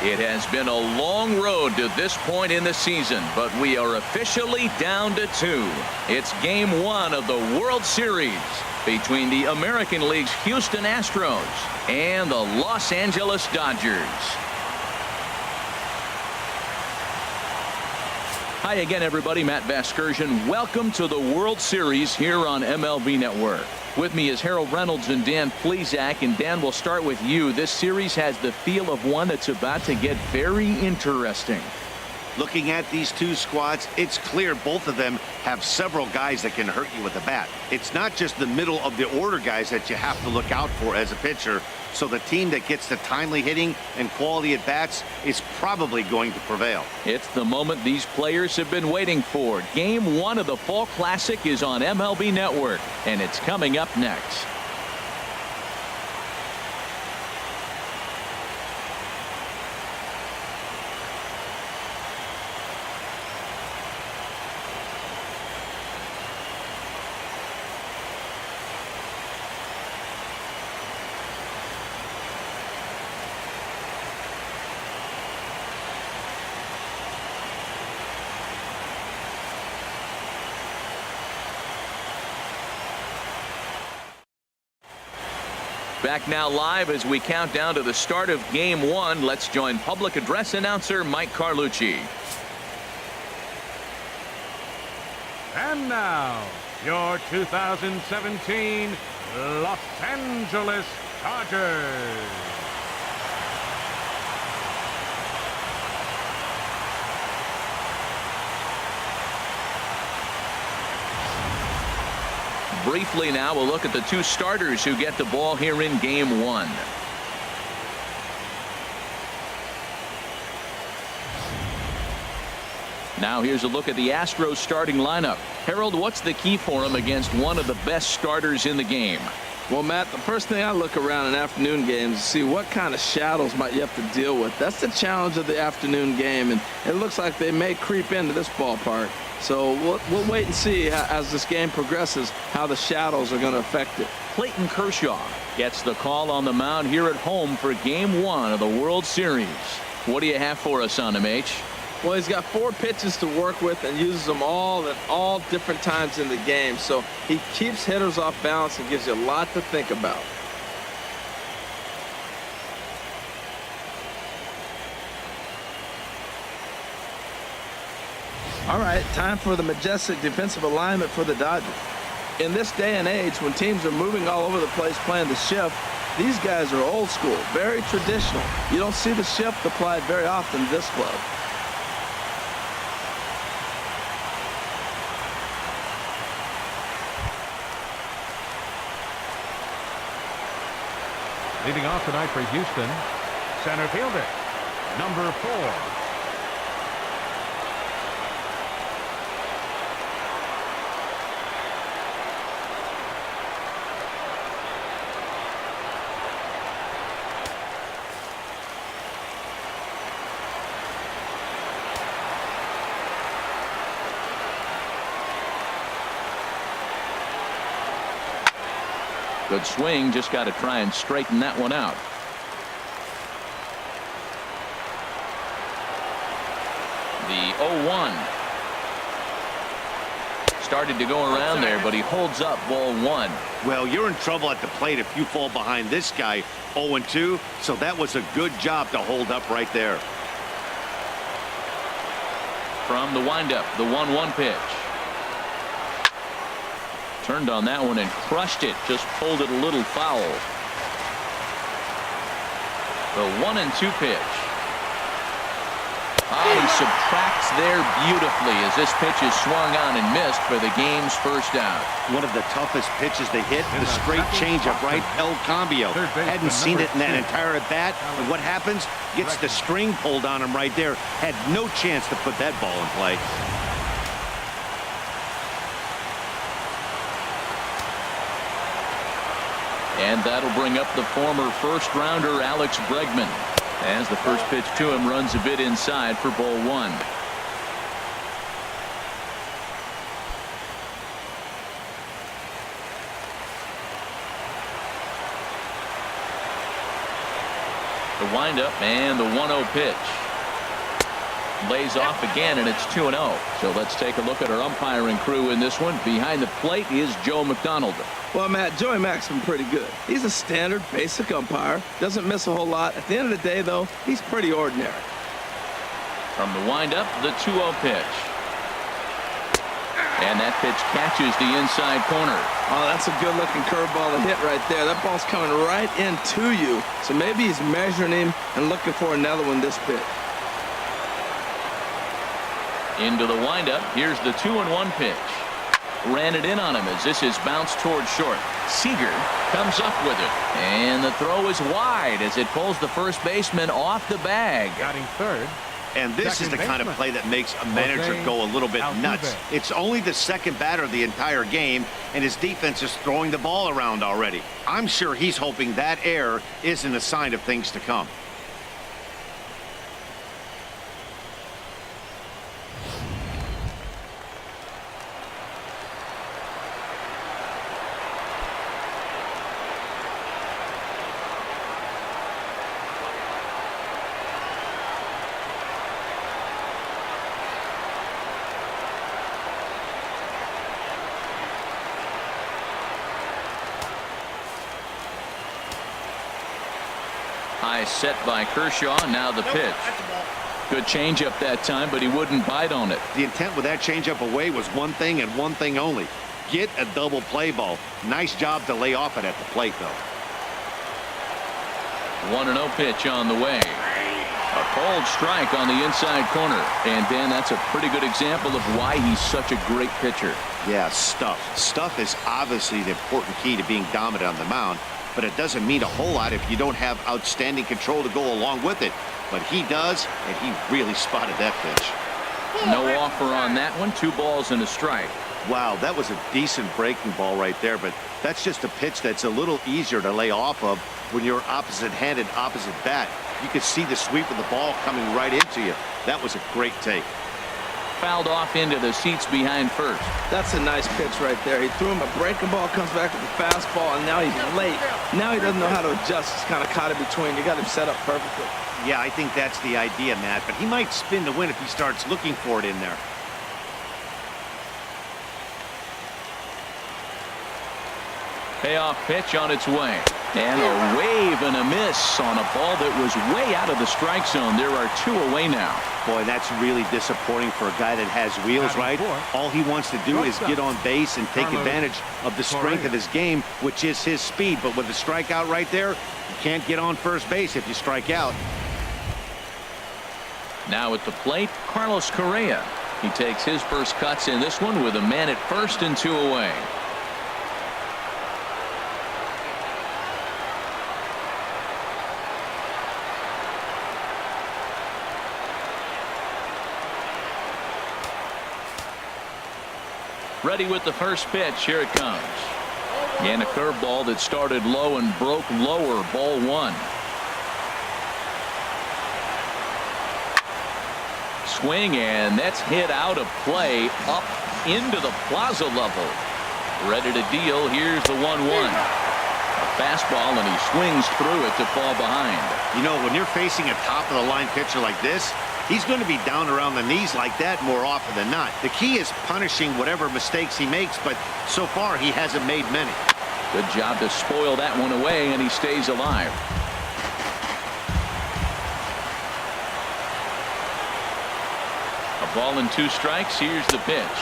It has been a long road to this point in the season, but we are officially down to 2. It's game 1 of the World Series between the American League's Houston Astros and the Los Angeles Dodgers. Hi again, everybody. Matt Vasgersian. Welcome to the World Series here on MLB Network. With me is Harold Reynolds and Dan Plesac. And Dan, we'll start with you. This series has the feel of one that's about to get very interesting. Looking at these two squads, it's clear both of them have several guys that can hurt you with the bat. It's not just the middle of the order guys that you have to look out for as a pitcher. So the team that gets the timely hitting and quality at bats is probably going to prevail. It's the moment these players have been waiting for. Game 1 of the Fall Classic is on MLB Network, and it's coming up next. Back now live as we count down to the start of game 1. Let's join public address announcer Mike Carlucci. And now, your 2017 Los Angeles Dodgers. Briefly now, we'll look at the two starters who get the ball here in game 1. Now here's a look at the Astros starting lineup. Harold, what's the key for him against one of the best starters in the game? Well, Matt, the first thing I look around in afternoon games is see what kind of shadows might you have to deal with. That's the challenge of the afternoon game, and it looks like they may creep into this ballpark. So we'll wait and see as this game progresses how the shadows are going to affect it. Clayton Kershaw gets the call on the mound here at home for game 1 of the World Series. What do you have for us on him, H? Well, he's got 4 pitches to work with and uses them all at all different times in the game. So he keeps hitters off balance and gives you a lot to think about. All right, time for the majestic defensive alignment for the Dodgers. In this day and age, when teams are moving all over the place playing the shift, these guys are old school, very traditional. You don't see the shift applied very often in this club. Leading off tonight for Houston, center fielder, number 4. Good swing, just got to try and straighten that one out. The 0-1 started to go around there, but he holds up ball 1. Well, you're in trouble at the plate if you fall behind this guy 0-2, so that was a good job to hold up right there. From the windup, the 1-1 pitch. Turned on that one and crushed it. Just pulled it a little foul. The 1-2 pitch. He subtracts there beautifully as this pitch is swung on and missed for the game's first out. One of the toughest pitches they hit, the straight changeup, right? El Cambio. Hadn't seen it in that entire at bat. And what happens? Gets the string pulled on him right there. Had no chance to put that ball in play. And that'll bring up the former first-rounder Alex Bregman, as the first pitch to him runs a bit inside for ball 1. The windup and the 1-0 pitch. Lays off again, and it's 2-0. So let's take a look at our umpiring crew in this one. Behind the plate is Joe McDonald. Well, Matt, Joey Mack's been pretty good. He's a standard, basic umpire. Doesn't miss a whole lot. At the end of the day, though, he's pretty ordinary. From the windup, the 2-0 pitch. And that pitch catches the inside corner. Oh, that's a good-looking curveball to hit right there. That ball's coming right into you. So maybe he's measuring him and looking for another one this pitch. Into the windup. Here's the 2-1 pitch. Ran it in on him as this is bounced towards short. Seager comes up with it. And the throw is wide as it pulls the first baseman off the bag. Batting third. And this is the kind of play that makes a manager go a little bit nuts. It's only the second batter of the entire game, and his defense is throwing the ball around already. I'm sure he's hoping that error isn't a sign of things to come. High set by Kershaw. Now the pitch. Good changeup that time, but he wouldn't bite on it. The intent with that changeup away was one thing and one thing only. Get a double play ball. Nice job to lay off it at the plate, though. 1-0 pitch on the way. A cold strike on the inside corner. And Dan, that's a pretty good example of why he's such a great pitcher. Yeah, stuff. Stuff is obviously the important key to being dominant on the mound, but it doesn't mean a whole lot if you don't have outstanding control to go along with it. But he does, and he really spotted that pitch. No offer on that one. 2 balls and a strike. Wow, that was a decent breaking ball right there, but that's just a pitch that's a little easier to lay off of when you're opposite-handed, opposite bat. You could see the sweep of the ball coming right into you. That was a great take. Fouled off into the seats behind first. That's a nice pitch right there. He threw him a breaking ball, comes back with a fastball, and now he's late. Now he doesn't know how to adjust. He's kind of caught in between. You got him set up perfectly. Yeah, I think that's the idea, Matt, but he might spin to win if he starts looking for it in there. Payoff pitch on its way. And a wave and a miss on a ball that was way out of the strike zone. There are 2 away now. Boy, that's really disappointing for a guy that has wheels, right? All he wants to do is get on base and take advantage of the strength of his game, which is his speed. But with the strikeout right there, you can't get on first base if you strike out. Now at the plate, Carlos Correa. He takes his first cuts in this one with a man at first and 2 away. Ready with the first pitch. Here it comes. And a curveball that started low and broke lower. Ball 1. Swing, and that's hit out of play up into the plaza level. Ready to deal. Here's the 1-1. A fastball, and he swings through it to fall behind. You know, when you're facing a top-of-the-line pitcher like this, he's going to be down around the knees like that more often than not. The key is punishing whatever mistakes he makes, but so far he hasn't made many. Good job to spoil that one away, and he stays alive. A ball and 2 strikes. Here's the pitch.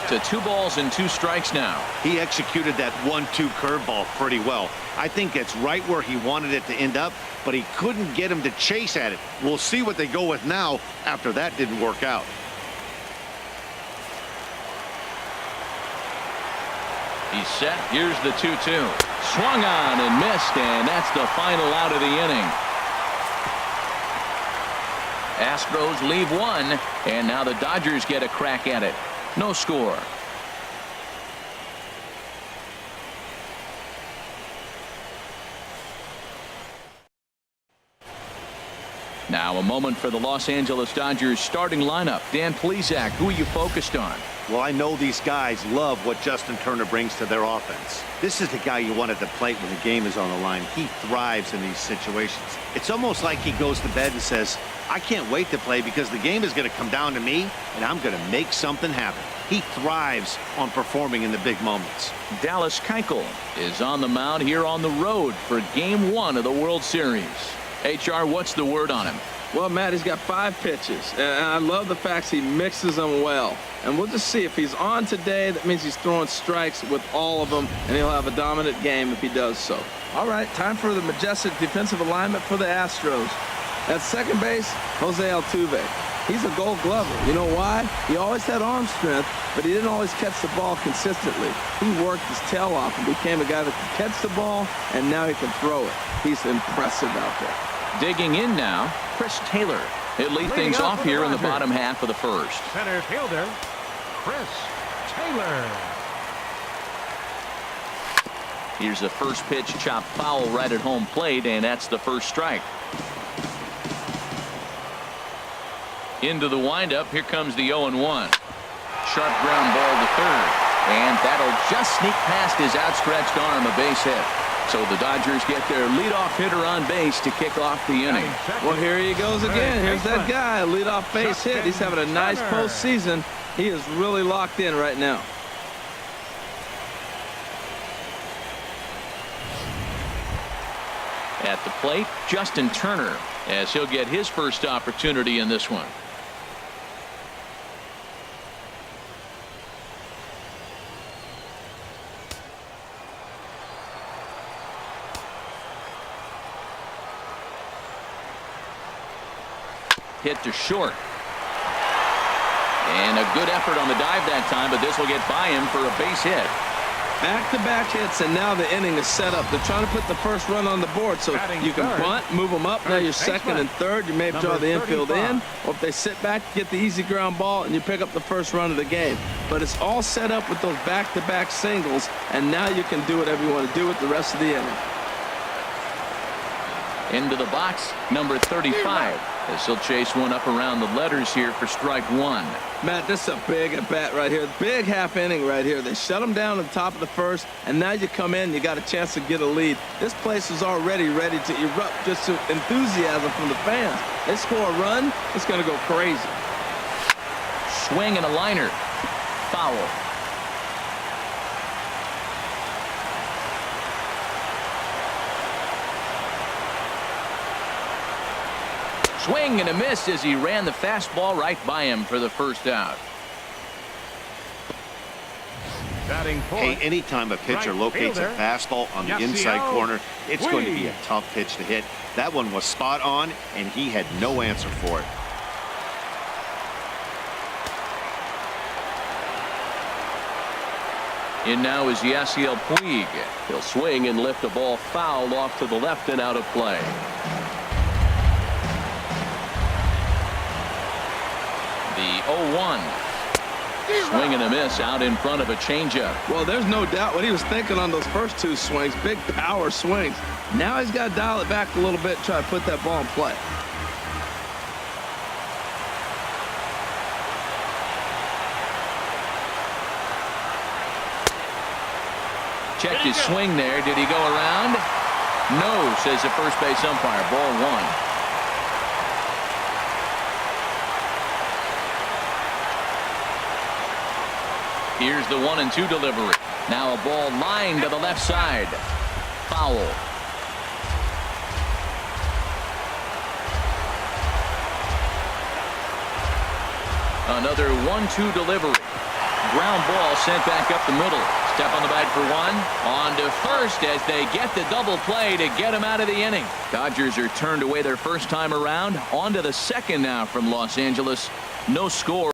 To 2 balls and 2 strikes now. He executed that 1-2 curveball pretty well. I think it's right where he wanted it to end up, but he couldn't get him to chase at it. We'll see what they go with now after that didn't work out. He's set. Here's the 2-2. Swung on and missed, and that's the final out of the inning. Astros leave 1, and now the Dodgers get a crack at it. No score. Now a moment for the Los Angeles Dodgers starting lineup. Dan Plesac, who are you focused on? Well, I know these guys love what Justin Turner brings to their offense. This is the guy you want at the plate when the game is on the line. He thrives in these situations. It's almost like he goes to bed and says, I can't wait to play because the game is going to come down to me and I'm going to make something happen. He thrives on performing in the big moments. Dallas Keuchel is on the mound here on the road for Game 1 of the World Series. HR, what's the word on him? Well, Matt, he's got 5 pitches, and I love the fact he mixes them well. And we'll just see if he's on today. That means he's throwing strikes with all of them, and he'll have a dominant game if he does so. All right, time for the majestic defensive alignment for the Astros. At second base, Jose Altuve. He's a Gold Glover. You know why? He always had arm strength, but he didn't always catch the ball consistently. He worked his tail off and became a guy that can catch the ball, and now he can throw it. He's impressive out there. Digging in now, Chris Taylor. He'll lead things off here in the bottom half of the first. Center fielder, Chris Taylor. Here's the first pitch, chopped foul right at home plate, and that's the first strike. Into the windup, here comes the 0-1. Sharp ground ball to third, and that'll just sneak past his outstretched arm, a base hit. So the Dodgers get their leadoff hitter on base to kick off the inning. Well, here he goes again. Here's that guy, a leadoff base hit. He's having a nice postseason. He is really locked in right now. At the plate, Justin Turner, as he'll get his first opportunity in this one. Hit to short. And a good effort on the dive that time, but this will get by him for a base hit. Back-to-back hits, and now the inning is set up. They're trying to put the first run on the board, so you can bunt, move them up. Now you're second and third. You may draw the infield in, or if they sit back, get the easy ground ball, and you pick up the first run of the game. But it's all set up with those back-to-back singles, and now you can do whatever you want to do with the rest of the inning. Into the box, number 35. As he'll chase one up around the letters here for strike 1. Matt, this is a big at-bat right here. Big half inning right here. They shut them down at the top of the first, and now you come in, you got a chance to get a lead. This place is already ready to erupt just to enthusiasm from the fans. They score a run, it's going to go crazy. Swing and a liner. Foul. Swing and a miss as he ran the fastball right by him for the first out. Hey, anytime a pitcher locates a fastball on the inside corner, it's going to be a tough pitch to hit. That one was spot on, and he had no answer for it. In now is Yasiel Puig. He'll swing and lift a ball foul off to the left and out of play. The 0-1. Swing and a miss out in front of a changeup. Well, there's no doubt what he was thinking on those first 2 swings. Big power swings. Now he's got to dial it back a little bit, try to put that ball in play. Checked his swing there. Did he go around? No, says the first base umpire. Ball 1. Here's the 1-2 delivery. Now a ball lined to the left side. Foul. Another 1-2 delivery. Ground ball sent back up the middle. Step on the bag for 1. On to first as they get the double play to get him out of the inning. Dodgers are turned away their first time around. On to the second now from Los Angeles. No score.